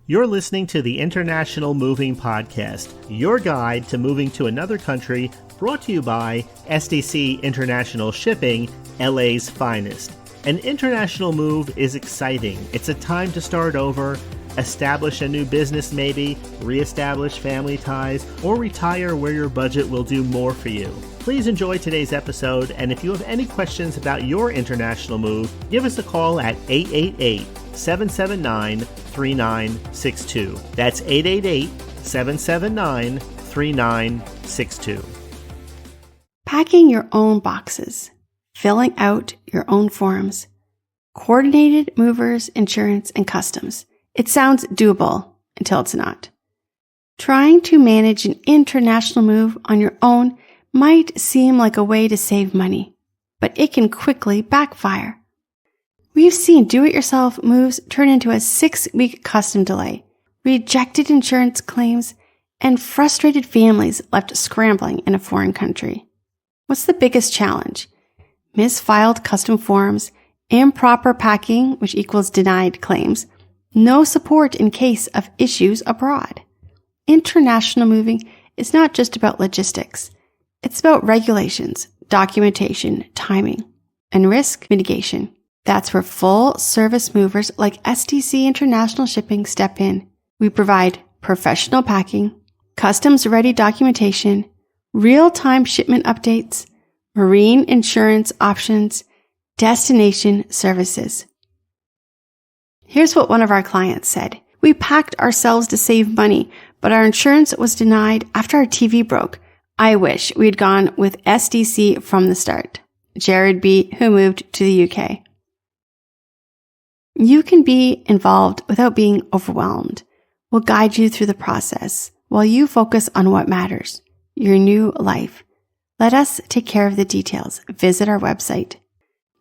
You're listening to the International Moving Podcast, your guide to moving to another country, brought to you by SDC International Shipping, LA's finest. An international move is exciting. It's a time to start over, establish a new business maybe, reestablish family ties, or retire where your budget will do more for you. Please enjoy today's episode, and if you have any questions about your international move, give us a call at 888-779-3962. That's 888-779-3962. Packing your own boxes, filling out your own forms, coordinated movers, insurance, and customs. It sounds doable until it's not. Trying to manage an international move on your own might seem like a way to save money, but it can quickly backfire. We've seen do-it-yourself moves turn into a 6-week custom delay, rejected insurance claims, and frustrated families left scrambling in a foreign country. What's the biggest challenge? Misfiled custom forms, improper packing, which equals denied claims, no support in case of issues abroad. International moving is not just about logistics. It's about regulations, documentation, timing, and risk mitigation. That's where full-service movers like SDC International Shipping step in. We provide professional packing, customs-ready documentation, real-time shipment updates, marine insurance options, destination services. Here's what one of our clients said. We packed ourselves to save money, but our insurance was denied after our TV broke. I wish we'd gone with SDC from the start. Jared B., who moved to the UK. You can be involved without being overwhelmed. We'll guide you through the process while you focus on what matters, your new life. Let us take care of the details. Visit our website.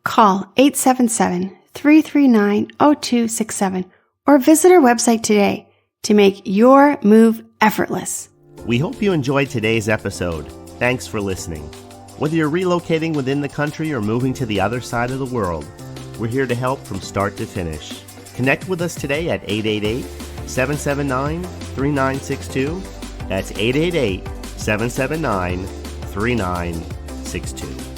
Call 877-339-0267 or visit our website today to make your move effortless. We hope you enjoyed today's episode. Thanks for listening. Whether you're relocating within the country or moving to the other side of the world, we're here to help from start to finish. Connect with us today at 888-779-3962. That's 888-779-3962.